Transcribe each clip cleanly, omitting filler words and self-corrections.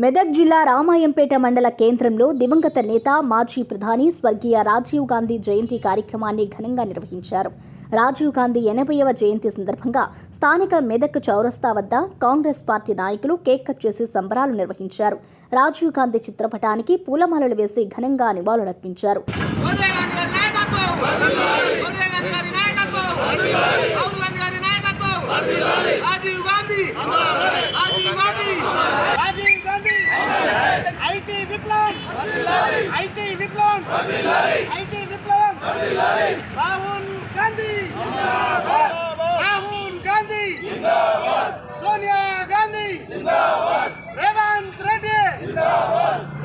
మెదక్ జిల్లా రామాయంపేట మండల కేంద్రంలో దివంగత నేత మాజీ ప్రధాని స్వర్గీయ రాజీవ్ గాంధీ జయంతి కార్యక్రమాన్ని ఘనంగా నిర్వహించారు. రాజీవ్ గాంధీ 80వ జయంతి సందర్భంగా స్థానిక మెదక్ చౌరస్తా వద్ద కాంగ్రెస్ పార్టీ నాయకులు కేక్ కట్ చేసి సంబరాలు నిర్వహించారు. రాజీవ్ గాంధీ చిత్రపటానికి పూలమాలలు వేసి ఘనంగా నివాళులర్పించారు. రాహుల్ గాంధీ, సోనియా గాంధీ, రేవంత్ రెడ్డి,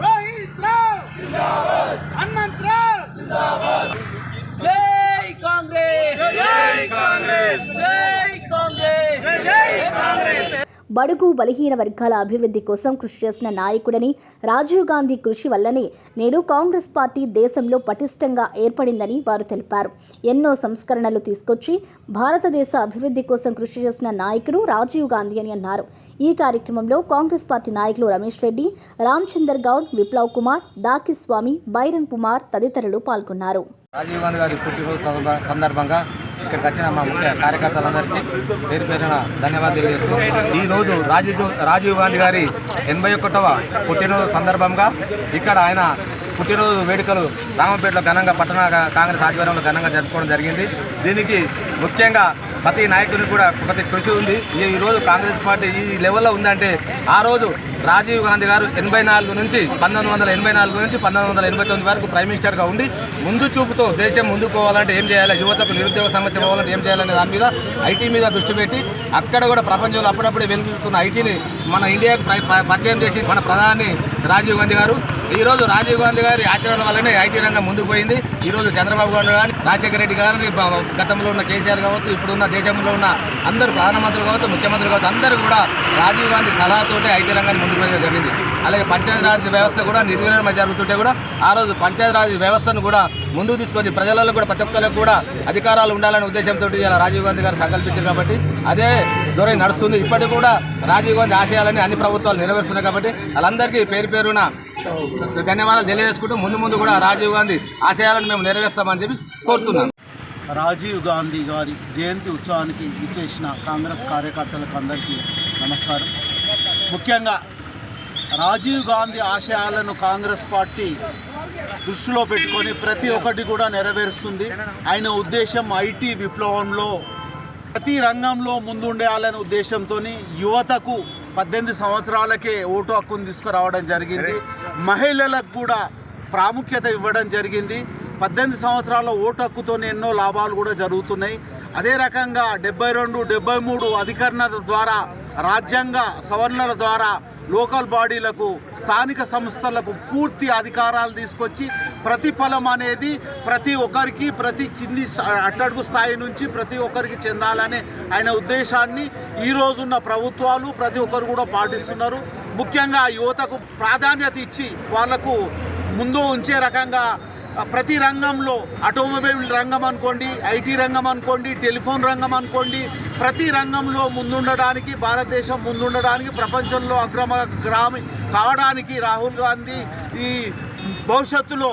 రోహిత్ రావు, హనుమంత్ రావు, జై కాంగ్రెస్, జై కాంగ్రెస్, జై కాంగ్రెస్, జై కాంగ్రెస్. బడుగు బలహీన వర్గాల అభివృద్ధి కోసం కృషి చేసిన నాయకుడని, రాజీవ్ గాంధీ కృషి వల్లనే నేడు కాంగ్రెస్ పార్టీ దేశంలో పటిష్టంగా ఏర్పడిందని వారు తెలిపారు. ఎన్నో సంస్కరణలు తీసుకొచ్చి భారతదేశ అభివృద్ధి కోసం కృషి చేసిన నాయకుడు రాజీవ్ గాంధీ అని అన్నారు. ఈ కార్యక్రమంలో కాంగ్రెస్ పార్టీ నాయకులు రమేష్ రెడ్డి, రామచందర్ గౌడ్, విప్లవ్ కుమార్, దాకిస్వామి, బైరన్ కుమార్ తదితరులు పాల్గొన్నారు. రాజీవ్ గాంధీ గారి పుట్టినరోజు సందర్భంగా ఇక్కడికి వచ్చిన మా ముఖ్య కార్యకర్తలందరికీ పేరు పేరున ధన్యవాదాలు తెలియజేస్తూ ఈరోజు రాజీవ్ గాంధీ గారి 81వ పుట్టినరోజు సందర్భంగా ఇక్కడ ఆయన పుట్టినరోజు వేడుకలు రామంపేటలో ఘనంగా పట్టణ కాంగ్రెస్ ఆధ్వర్యంలో ఘనంగా జరుపుకోవడం జరిగింది. దీనికి ముఖ్యంగా ప్రతి నాయకునికి కూడా ప్రతి కృషి ఉంది. ఈరోజు కాంగ్రెస్ పార్టీ ఈ లెవెల్లో ఉందంటే ఆ రోజు రాజీవ్ గాంధీ గారు 1984 నుంచి 1989 వరకు ప్రైమ్ మినిస్టర్గా ఉండి ముందు చూపుతో దేశం ముందుకు పోవాలంటే ఏం చేయాలి, యువతకు నిరుద్యోగ సమస్య పోవాలంటే ఏం చేయాలనే దాని మీద ఐటీ మీద దృష్టి పెట్టి అక్కడ కూడా ప్రపంచంలో అప్పుడప్పుడే వెలుగుతున్న ఐటీని మన ఇండియాకు పరిచయం చేసి మన ప్రధాని రాజీవ్ గాంధీ గారు. ఈరోజు రాజీవ్ గాంధీ గారి ఆచరణ వల్లనే ఐటీ రంగం ముందుకు పోయింది. ఈరోజు చంద్రబాబు గారు కానీ, రాజశేఖర రెడ్డి గారిని, గతంలో ఉన్న కేసీఆర్ కావచ్చు, ఇప్పుడున్న దేశంలో ఉన్న అందరూ ప్రధానమంత్రులు కావచ్చు, ముఖ్యమంత్రులు కావచ్చు, అందరూ కూడా రాజీవ్ గాంధీ సలహాతోటే ఐటీ రంగాన్ని ముందుకు పోయడం జరిగింది. అలాగే పంచాయతీరాజ్ వ్యవస్థ కూడా నిర్వీర్యం జరుగుతుంటే కూడా ఆ రోజు పంచాయతీరాజ్ వ్యవస్థను కూడా ముందుకు తీసుకొని ప్రజలలో కూడా ప్రతి ఒక్కరికి కూడా అధికారాలు ఉండాలనే ఉద్దేశంతో ఇలా రాజీవ్ గాంధీ గారు సంకల్పించారు. కాబట్టి అదే దూరం నడుస్తుంది. ఇప్పటికి కూడా రాజీవ్ గాంధీ ఆశయాలని అన్ని ప్రభుత్వాలు నెరవేరుస్తున్నాయి. కాబట్టి వాళ్ళందరికీ పేరు పేరున ధన్యవాదాలు తెలియజేసుకుంటూ ముందు కూడా రాజీవ్ గాంధీ ఆశయాలను మేము నెరవేర్స్తామని చెప్పి కోరుతున్నాను. రాజీవ్ గాంధీ గారి జయంతి ఉత్సవానికి ఇచ్చేసిన కాంగ్రెస్ కార్యకర్తలకు అందరికీ నమస్కారం. ముఖ్యంగా రాజీవ్ గాంధీ ఆశయాలను కాంగ్రెస్ పార్టీ దృష్టిలో పెట్టుకొని ప్రతి ఒక్కటి కూడా నెరవేరుస్తుంది. ఆయన ఉద్దేశం ఐటీ విప్లవంలో ప్రతి రంగంలో ముందుండేయాలనే ఉద్దేశంతో యువతకు 18 సంవత్సరాలకే ఓటు హక్కును తీసుకురావడం జరిగింది. మహిళలకు కూడా ప్రాముఖ్యత ఇవ్వడం జరిగింది. 18 సంవత్సరాల ఓటు హక్కుతోనే ఎన్నో లాభాలు కూడా జరుగుతున్నాయి. అదే రకంగా 72, 73 అధికరణ ద్వారా, రాజ్యాంగ సవరణల ద్వారా లోకల్ బాడీలకు, స్థానిక సంస్థలకు పూర్తి అధికారాలు తీసుకొచ్చి ప్రతిఫలం అనేది ప్రతి ఒక్కరికి, ప్రతి కింది అట్టడుగు స్థాయి నుంచి ప్రతి ఒక్కరికి చెందాలనే ఆయన ఉద్దేశాన్ని ఈరోజున్న ప్రభుత్వాలు ప్రతి ఒక్కరు కూడా పాటిస్తున్నారు. ముఖ్యంగా యువతకు ప్రాధాన్యత ఇచ్చి వాళ్లకు ముందు ఉంచే రకంగా ప్రతి రంగంలో, ఆటోమొబైల్ రంగం అనుకోండి, ఐటీ రంగం అనుకోండి, టెలిఫోన్ రంగం అనుకోండి, ప్రతి రంగంలో ముందుండడానికి, భారతదేశం ముందుండడానికి, ప్రపంచంలో అగ్రగామి కావడానికి రాహుల్ గాంధీ ఈ భవిష్యత్తులో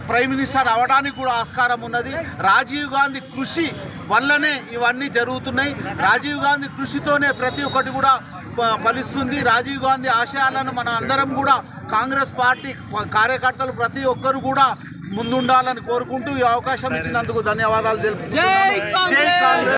ప్రైమ్ మినిస్టర్ అవడానికి కూడా ఆస్కారం ఉన్నది. రాజీవ్ గాంధీ కృషి వల్లనే ఇవన్నీ జరుగుతున్నాయి. రాజీవ్ గాంధీ కృషితోనే ప్రతి ఒక్కటి కూడా ఫలిస్తుంది. రాజీవ్ గాంధీ ఆశయాలను మన అందరం కూడా కాంగ్రెస్ పార్టీ కార్యకర్తలు ప్రతి ఒక్కరు కూడా ముందుండాలని కోరుకుంటూ ఈ అవకాశం ఇచ్చినందుకు ధన్యవాదాలు తెలుపుతున్నాను. జై కాంగ్రెస్.